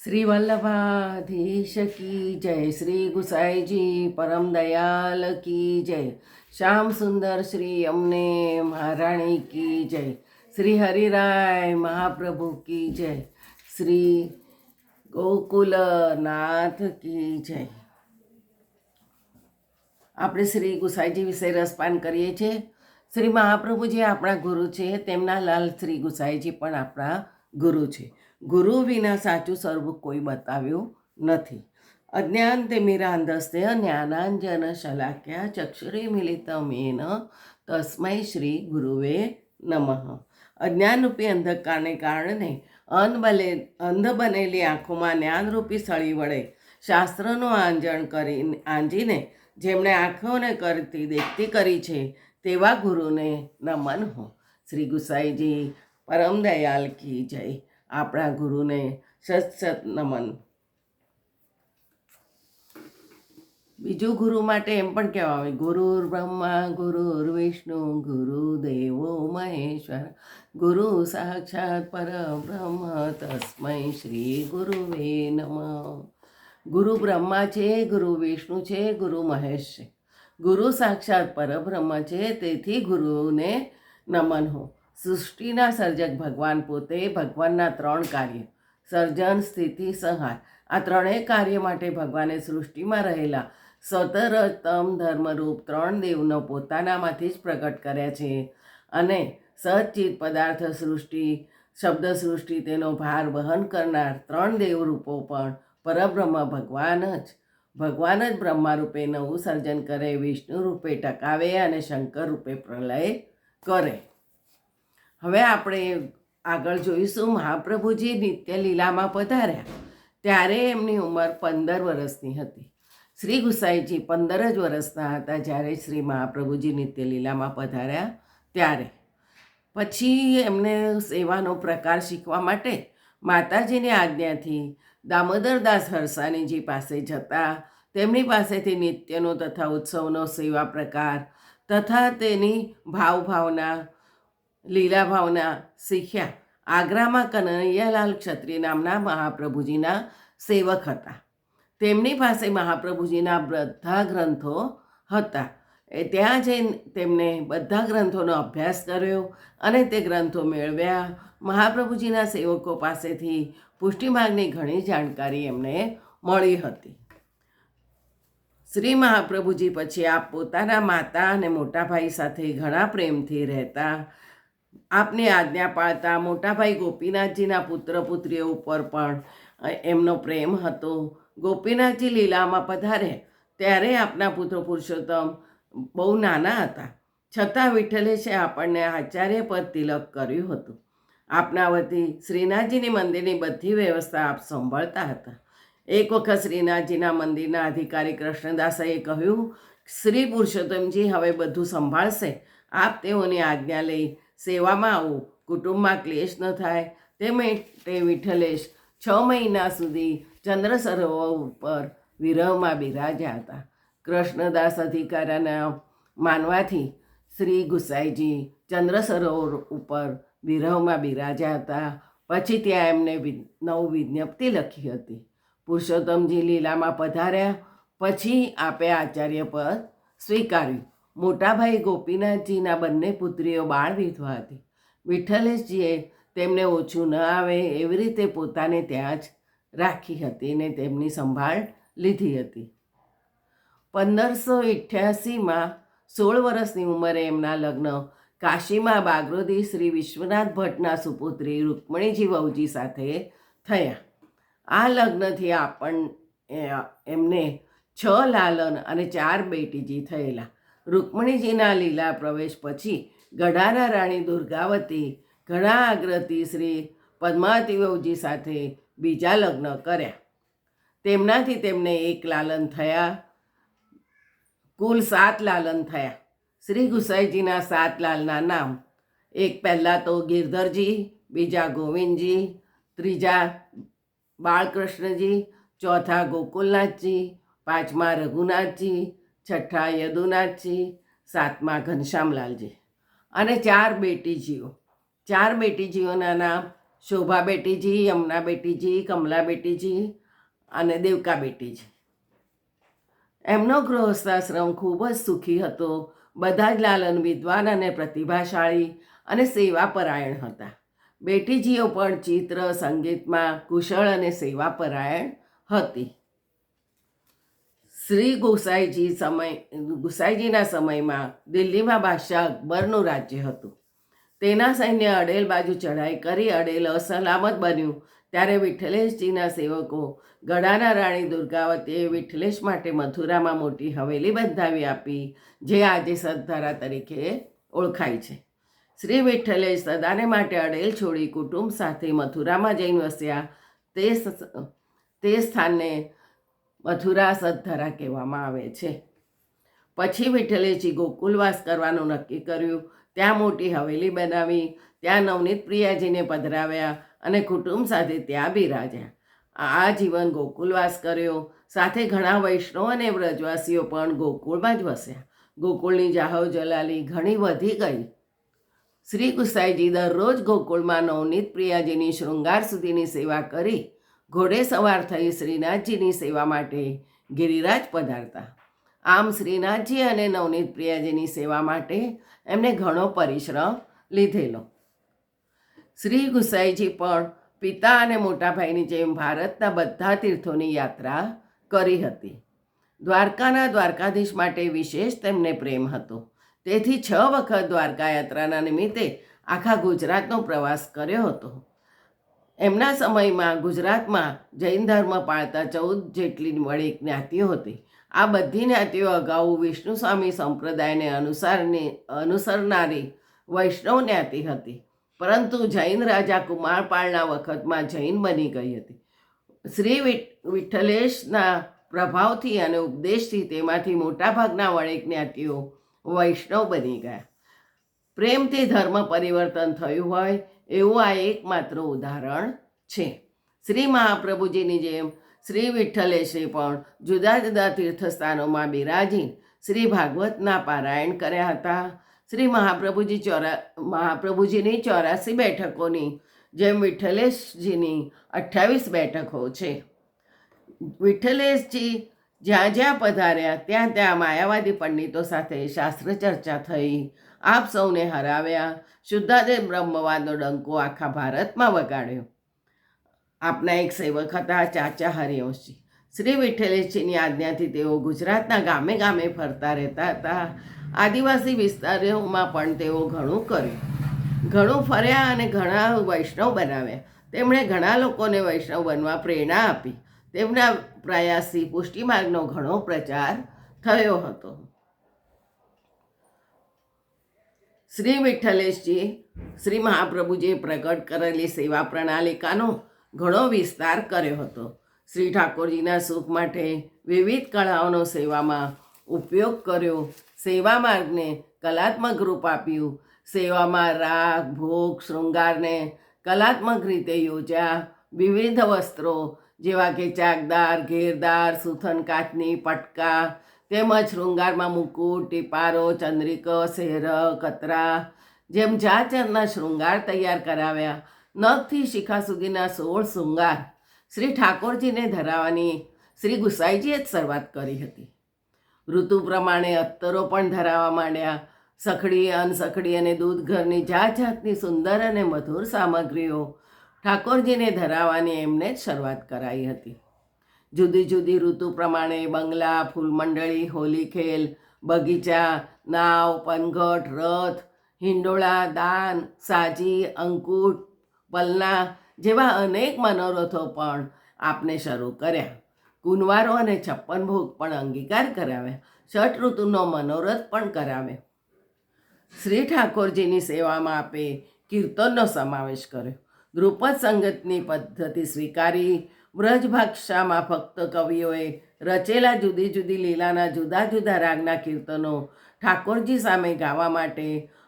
श्री वल्लभाधीश की जय। श्री गुसाई जी परम दयाल की जय। श्याम सुंदर श्री अमने महाराणी की जय। श्री हरिराय महाप्रभु की जय। श्री ગોકુલનાથ की જય। આપણે શ્રી ગુસાઈજી વિશે રસપાન કરીએ છીએ। શ્રી મહાપ્રભુજી આપણા ગુરુ છે, તેમના લાલ શ્રી ગુસાઈજી પણ આપણા ગુરુ છે। ગુરુ વિના સાચું સ્વરૂપ કોઈ બતાવ્યું નથી। અજ્ઞાન તે મીરાંધસ્તે જ્ઞાનાંજન શલાક્યા ચક્ષુરે મિલિતમેન તસ્મૈ શ્રી ગુરુવે નમઃ। અજ્ઞાનરૂપી અંધકારને કારણે અંધ બનેલી આંખોમાં જ્ઞાનરૂપી સળી વડે શાસ્ત્રનું આંજીને જેમણે આંખોને કરતી દેખતી કરી છે તેવા ગુરુને નમન હો। શ્રી ગુસાઈજી પરમ દયાલ કી જય। આપણા ગુરુને સત સત નમન। બીજું ગુરુ માટે એમ પણ કહેવાય, ગુરુર બ્રહ્મા ગુરુર વિષ્ણુ ગુરુદેવો મહેશ્વર ગુરુ સાક્ષાત પરબ્રહ્મ તસ્મૈ શ્રી ગુરુવે નમઃ। ગુરુ બ્રહ્મા છે, ગુરુ વિષ્ણુ છે, ગુરુ મહેશ છે, ગુરુ સાક્ષાત પરબ્રહ્મ છે, તેથી ગુરુને નમન હો। સૃષ્ટિના સર્જક ભગવાન પોતે ભગવાનના ત્રણ કાર્ય સર્જન, સ્થિતિ, સંહાર, આ ત્રણેય કાર્ય માટે ભગવાને સૃષ્ટિમાં રહેલા સતરતમ ધર્મરૂપ ત્રણ દેવનો પોતાનામાંથી જ પ્રગટ કર્યા છે અને સચ્ચિત પદાર્થ સૃષ્ટિ, શબ્દ સૃષ્ટિ, તેનો ભાર વહન કરનાર ત્રણ દેવરૂપો પણ પરબ્રહ્મ ભગવાન જ બ્રહ્મા રૂપે નવું સર્જન કરે, વિષ્ણુ રૂપે ટકાવે અને શંકર રૂપે પ્રલય કરે। હવે આપણે આગળ જોઈશું, મહાપ્રભુજી નિત્ય લીલામાં પધાર્યા ત્યારે એમની ઉંમર 15 વર્ષની હતી। શ્રી ગુસાઈજી 15 જ વર્ષના હતા જ્યારે શ્રી મહાપ્રભુજી નિત્ય લીલામાં પધાર્યા ત્યારે। પછી એમને સેવાનો પ્રકાર શીખવા માટે માતાજીની આજ્ઞાથી દામોદરદાસ હરસાણીજી પાસે જતા તેમની પાસેથી નિત્યનો તથા ઉત્સવનો સેવા પ્રકાર તથા તેની ભાવના લીલા ભાવના શીખ્યા। આગ્રામાં કનૈયાલાલ ક્ષત્રિય નામના મહાપ્રભુજીના સેવક હતા। તેમની પાસે મહાપ્રભુજીના બધા ગ્રંથો હતા। ત્યાં જઈને તેમણે બધા ગ્રંથોનો અભ્યાસ કર્યો અને તે ગ્રંથો મેળવ્યા। મહાપ્રભુજીના સેવકો પાસેથી પુષ્ટિમાર્ગની ઘણી જાણકારી એમને મળી હતી। શ્રી મહાપ્રભુજી પછી આપ પોતાના માતા અને મોટા ભાઈ સાથે ઘણા પ્રેમથી રહેતા, આપની આજ્ઞા પાળતા। મોટા ભાઈ ગોપીનાથજીના પુત્ર પુત્રીઓ ઉપર પણ એમનો પ્રેમ હતો। ગોપીનાથજી લીલામાં પધારે ત્યારે આપના પુત્ર પુરુષોત્તમ બહુ નાના હતા, છતાં વિઠ્ઠલેશે આપણને આચાર્ય પદ તિલક કર્યું હતું। આપના વતી શ્રીનાથજીની મંદિરની બધી વ્યવસ્થા આપ સંભાળતા હતા। એક વખત શ્રીનાથજીના મંદિરના અધિકારી કૃષ્ણદાસએ કહ્યું, શ્રી પુરુષોત્તમજી હવે બધું સંભાળશે, આપ તેઓની આજ્ઞા લઈ સેવામાં આવો, કુટુંબમાં ક્લેશ ન થાય તે માટે વિઠ્ઠલેશ 6 મહિના સુધી ચંદ્ર સરોવર ઉપર વિરહમાં બિરાજ્યા હતા। કૃષ્ણદાસ અધિકારીના માનવાથી શ્રી ગુસાઈજી ચંદ્ર સરોવર ઉપર વિરહમાં બિરાજ્યા હતા। પછી ત્યાં એમને નવ વિજ્ઞપ્તિ લખી હતી। પુરુષોત્તમજી લીલામાં પધાર્યા પછી આપે આચાર્ય પદ સ્વીકાર્યું। મોટાભાઈ ગોપીનાથજીના બંને પુત્રીઓ બાળ વિધવા હતી। વિઠ્ઠલેશજીએ તેમને ઓછું ન આવે એવી રીતે પોતાને ત્યાં જ રાખી હતી ને તેમની સંભાળ લીધી હતી। 1588માં 16 વર્ષની ઉંમરે એમના લગ્ન કાશીમાં બાગરોદી શ્રી વિશ્વનાથ ભટ્ટના સુપુત્રી રૂકમણીજી વહુજી સાથે થયા। આ લગ્નથી એમને 6 લાલન અને 4 બેટીજી થયેલા। રૂકમણીજીના લીલા પ્રવેશ પછી ગઢાના રાણી દુર્ગાવતી ઘણા આગ્રહથી શ્રી પદ્માવતી વહુજી સાથે બીજા લગ્ન કર્યા। તેમનાથી તેમને 1 લાલન થયા, કુલ 7 લાલન થયા। શ્રી ગુસાઈજીના 7 લાલના નામ, એક પહેલાં તો ગિરધરજી, બીજા ગોવિંદજી, ત્રીજા બાળકૃષ્ણજી, ચોથા ગોકુલનાથજી, પાંચમા રઘુનાથજી, છઠ્ઠા યદુનાથજી, સાતમા ઘનશ્યામલાલજી અને 4 બેટીજીઓ। 4 બેટીજીઓના નામ શોભા બેટીજી, યમુના બેટીજી, કમલા બેટીજી અને દેવકા બેટીજી. એમનો ગૃહસ્થાશ્રમ ખૂબ જ સુખી હતો. બધા જ લાલન વિદ્વાન અને પ્રતિભાશાળી અને સેવાપરાયણ હતા. બેટીજીઓ પણ ચિત્ર સંગીતમાં કુશળ અને સેવાપરાયણ હતી. શ્રી ગુસાઈજીના સમયમાં દિલ્હીમાં બાદશાહ અકબરનું રાજ્ય હતું. તેના સૈન્ય અડેલ બાજુ ચઢાઈ કરી અડેલ અસલામત બન્યું ત્યારે વિઠ્ઠલેશજીના સેવકો ગઢાના રાણી દુર્ગાવતીએ વિઠ્ઠલેશ માટે મથુરામાં મોટી હવેલી બંધાવી આપી, જે આજે સતધારા તરીકે ઓળખાય છે. શ્રી વિઠ્ઠલેશ સદાને માટે અડેલ છોડી કુટુંબ સાથે મથુરામાં જઈને વસ્યા. તે સ્થાનને મથુરા સતધારા કહેવામાં આવે છે. પછી વિઠ્ઠલેશજી ગોકુલવાસ કરવાનું નક્કી કર્યું. ત્યાં મોટી હવેલી બનાવી, ત્યાં નવનીત પ્રિયાજીને પધરાવ્યા અને કુટુંબ સાથે ત્યાં બિરાજ્યા. આ જીવન ગોકુલવાસ કર્યો. સાથે ઘણા વૈષ્ણવ અને વ્રજવાસીઓ પણ ગોકુળમાં જ વસ્યા. ગોકુળની જાહો જલાલી ઘણી વધી ગઈ. શ્રી ગુસાઈજી દરરોજ ગોકુળમાં નવનીત પ્રિયાજીની શૃંગાર સુધીની સેવા કરી ઘોડે સવાર થઈ શ્રીનાથજીની સેવા માટે ગિરિરાજ પધારતા. આમ શ્રીનાથજી અને નવનીત પ્રિયાજીની સેવા માટે એમને ઘણો પરિશ્રમ લીધેલો. શ્રી ગુસાઈજી પણ પિતા અને મોટા ભાઈની જેમ ભારતના બધા તીર્થોની યાત્રા કરી હતી. દ્વારકાના દ્વારકાધીશ માટે વિશેષ તેમને પ્રેમ હતો. તેથી 6 વખત દ્વારકા યાત્રાના નિમિત્તે આખા ગુજરાતનો પ્રવાસ કર્યો હતો. એમના સમયમાં ગુજરાતમાં જૈન ધર્મ પાળતા 14 જેટલી વળી જ્ઞાતિઓ હતી. આ બધી જ્ઞાતિઓ અગાઉ વિષ્ણુ સ્વામી સંપ્રદાયને અનુસરનારી વૈષ્ણવ જ્ઞાતિ હતી, પરંતુ જૈન રાજા કુમારપાળના વખતમાં જૈન બની ગઈ હતી. શ્રી વિઠ્ઠલેશના પ્રભાવથી અને ઉપદેશથી તેમાંથી મોટાભાગના વળી જ્ઞાતિઓ વૈષ્ણવ બની ગયા. પ્રેમથી ધર્મ પરિવર્તન થયું હોય એવું આ એકમાત્ર ઉદાહરણ છે. શ્રી મહાપ્રભુજીની જેમ શ્રી વિઠ્ઠલેશે પણ જુદા જુદા તીર્થસ્થાનોમાં બિરાજી શ્રી ભાગવતના પારાયણ કર્યા હતા. શ્રી મહાપ્રભુજીની 84 બેઠકોની જેમ વિઠ્ઠલેશજીની 28 બેઠકો છે. વિઠ્ઠલેશજી જ્યાં જ્યાં પધાર્યા ત્યાં ત્યાં માયાવાદી પંડિતો સાથે શાસ્ત્ર ચર્ચા થઈ. આપ સૌને હરાવ્યા. શુદ્ધાદેવ બ્રહ્મવાદનો ડંકો આખા ભારતમાં વગાડ્યો. આપના એક સેવક હતા ચાચા હરિવંશજી. શ્રી વિઠ્ઠલેશજીની આજ્ઞાથી તેઓ ગુજરાતના ગામે ગામે ફરતા રહેતા હતા. આદિવાસી વિસ્તારોમાં પણ તેઓ ઘણું કર્યું. ઘણું ફર્યા અને ઘણા વૈષ્ણવ બનાવ્યા. તેમણે ઘણા લોકોને વૈષ્ણવ બનવા પ્રેરણા આપી. તેમના પ્રયાસથી પુષ્ટિ માર્ગનો ઘણો પ્રચાર થયો હતો. શ્રી વિઠ્ઠલેશજી શ્રી મહાપ્રભુજીએ પ્રગટ કરેલી સેવા પ્રણાલિકાનો ઘણો વિસ્તાર કર્યો હતો. શ્રી ઠાકોરજીના સુખ માટે વિવિધ કળાઓનો સેવામાં ઉપયોગ કર્યો. સેવા માર્ગને કલાત્મક રૂપ આપ્યું. સેવામાં રાગ, ભોગ, શૃંગારને કલાત્મક રીતે યોજ્યા. વિવિધ વસ્ત્રો જેવા કે ચાકદાર, ઘેરદાર, સુથન કાચની, પટકા, તેમજ શૃંગારમાં મુકુટ, ટીપારો, ચંદ્રિકો, સેહર, કતરા જેમ જાત જાતના શૃંગાર તૈયાર કરાવ્યા. નખથી શિખા સુધીના 16 શૃંગાર શ્રી ઠાકોરજીને ધરાવવાની શ્રી ગુસાઈજીએ જ શરૂઆત કરી હતી. ઋતુ પ્રમાણે અત્તરો પણ ધરાવવા માંડ્યા. સખડી, અનસખડી અને દૂધ ઘરની જાત જાતની સુંદર અને મધુર સામગ્રીઓ ઠાકોરજીને ધરાવવાની એમને જ શરૂઆત કરાઈ હતી. જુદી જુદી ઋતુ પ્રમાણે બંગલા, ફૂલમંડળી, હોલી ખેલ, બગીચા, નાવ, પનઘટ, રથ, હિંડોળા, દાન, સાજી, અંકુટ, પલના જેવા અનેક મનોરથો પણ આપને શરૂ કર્યા. કુંવારો અને 56 ભોગ પણ અંગીકાર કરાવ્યા. 6 ઋતુનો મનોરથ પણ કરાવ્યો. શ્રી ઠાકોરજીની સેવામાં આપે કીર્તનનો સમાવેશ કર્યો. ધ્રુપદ સંગીતની પદ્ધતિ સ્વીકારી. વ્રજભાષામાં ભક્ત કવિઓએ રચેલા જુદી જુદી લીલાના જુદા જુદા રાગના કીર્તનો ઠાકોરજી સામે ગાવા માટે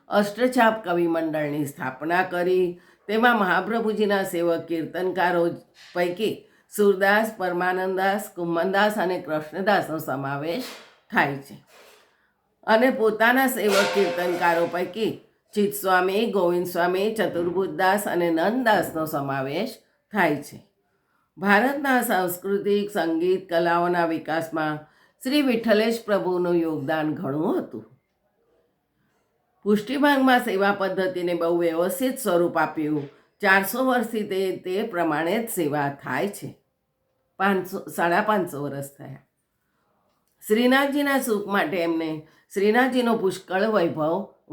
અષ્ટછાપ કવિ મંડળની સ્થાપના કરી. તેમાં મહાપ્રભુજીના સેવક કીર્તનકારો પૈકી સુરદાસ, પરમાનંદાસ, કુમ્મનદાસ અને કૃષ્ણદાસનો સમાવેશ થાય છે. અને પોતાના સેવક કીર્તનકારો પૈકી ચિત્સ્વામી, ગોવિંદ સ્વામી, ચતુર્ભુજદાસ અને નંદદાસનો સમાવેશ થાય છે. ભારતના સાંસ્કૃતિક સંગીત કલાઓના વિકાસમાં શ્રી વિઠ્ઠલેશ પ્રભુનું યોગદાન ઘણું હતું. પુષ્ટિમાર્ગમાં સેવા પદ્ધતિને બહુ વ્યવસ્થિત સ્વરૂપ આપ્યું. 400 વર્ષથી તે પ્રમાણે જ સેવા થાય છે. 550 વર્ષ થયા. શ્રીનાથજીના સુખ માટે એમને શ્રીનાથજીનો પુષ્કળ વૈભવ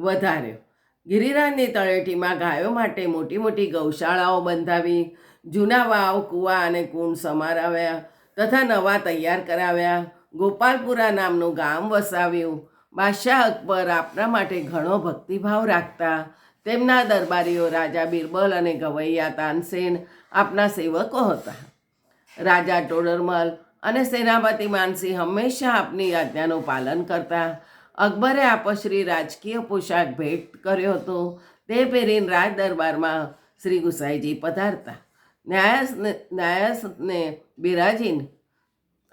વધાર્યો. ગિરિરાજની તળેટીમાં ગાયો માટે મોટી મોટી ગૌશાળાઓ બંધાવી, જૂના વાવ, કૂવા અને કુંડ સમારાવ્યા તથા નવા તૈયાર કરાવ્યા. ગોપાલપુરા નામનું ગામ વસાવ્યું. બાદશાહ અકબર આપના માટે ઘણો ભક્તિભાવ રાખતા. તેમના દરબારીઓ રાજા બિરબલ અને ગવૈયા તાનસેન આપના સેવકો હતા. રાજા ટોડરમલ અને સેનાપતિ માનસિંહ હંમેશા આપની આજ્ઞાનું પાલન કરતા. અકબરે આપશ્રી રાજકીય પોશાક ભેટ કર્યો હતો. તે પહેરીને રાજ દરબારમાં શ્રી ગુસાઈજી પધારતા. ન્યાયાસને બિરાજીને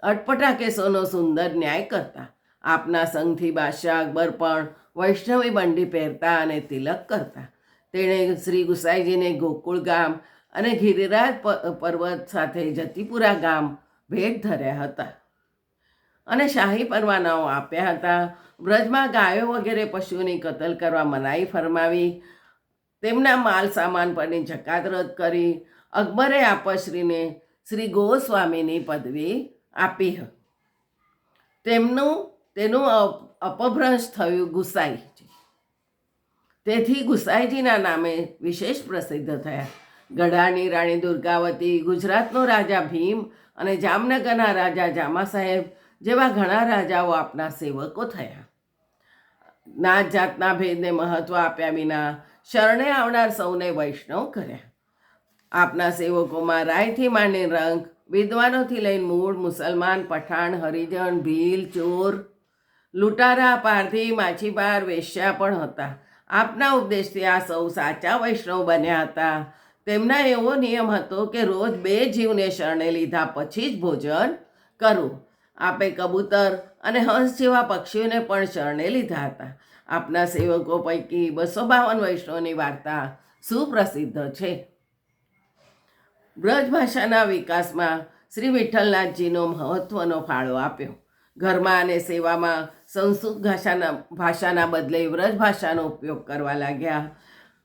અટપટા કેસોનો સુંદર ન્યાય કરતા. આપના સંઘથી બાદશાહ અકબર પણ વૈષ્ણવી બંડી પહેરતા અને તિલક કરતા. તેણે શ્રી ગુસાઈજીને ગોકુળ ગામ અને ગિરિરાજ પર્વત સાથે જતીપુરા ગામ ભેટ ધર્યા હતા અને શાહી પરવાનાઓ આપ્યા હતા. બ્રજમાં ગાયો વગેરે પશુઓની કતલ કરવા મનાઈ ફરમાવી. તેમના માલ સામાન પરની જકાત રદ કરી. અકબરે આપશ્રીને શ્રી ગોસ્વામીની પદવી આપી. તેનું અપભ્રંશ થયું ગુસાઈજી. તેથી ગુસાઈજીના નામે વિશેષ પ્રસિદ્ધ થયા. ગઢાની રાણી દુર્ગાવતી, ગુજરાતનો રાજા ભીમ અને જામનગરના રાજા જામા સાહેબ જેવા ઘણા રાજાઓ આપના સેવકો થયા. નાત જાતના ભેદને મહત્ત્વ આપ્યા વિના શરણે આવનાર સૌને વૈષ્ણવ કર્યા. આપના સેવકોમાં રાયથી માંડી રંગ, વિદ્વાનોથી લઈને મૂળ મુસલમાન, પઠાણ, હરિજન, ભીલ, ચોર, લૂંટારા, પારધી, માછીમાર, વેશ્યા પણ હતા. આપના ઉપદેશથી આ સૌ સાચા વૈષ્ણવ બન્યા હતા. તેમના એવો નિયમ હતો કે રોજ 2 જીવને શરણે લીધા પછી જ ભોજન કરવું. આપે કબૂતર અને હંસ જેવા પક્ષીઓને પણ શરણે લીધા હતા. આપના સેવકો પૈકી 252 વૈષ્ણવની વાર્તા સુપ્રસિદ્ધ છે. બ્રજ ભાષાના વિકાસમાં શ્રી વિઠ્ઠલનાથજીનો મહત્ત્વનો ફાળો આપ્યો. ઘરમાં અને સેવામાં સંસ્કૃત ભાષાના બદલે વ્રજ ભાષાનો ઉપયોગ કરવા લાગ્યા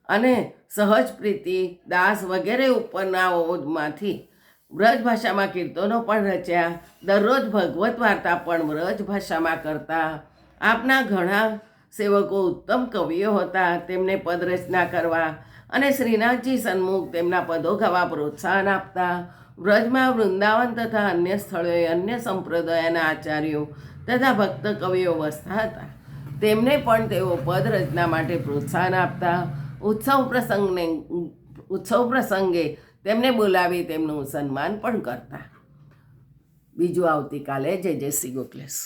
અને સહજ પ્રીતિ, દાસ વગેરે ઉપનાઓમાંથી વ્રજ ભાષામાં કીર્તનો પણ રચ્યા. દરરોજ ભગવત વાર્તા પણ વ્રજ ભાષામાં કરતા. આપના ઘણા સેવકો ઉત્તમ કવિઓ હતા. તેમને પદરચના કરવા અને શ્રીનાથજી સન્મુખ તેમના પદો ગાવા પ્રોત્સાહન આપતા. વ્રજમાં વૃંદાવન તથા અન્ય સ્થળોએ અન્ય સંપ્રદાયના આચાર્યો તથા ભક્ત કવિઓ વસતા હતા. તેમને પણ તેઓ પદ રચના માટે પ્રોત્સાહન આપતા. ઉત્સવ પ્રસંગે તેમને બોલાવી તેમનું સન્માન પણ કરતા. બીજું આવતીકાલે. જય જય શ્રી ગોખલેશ.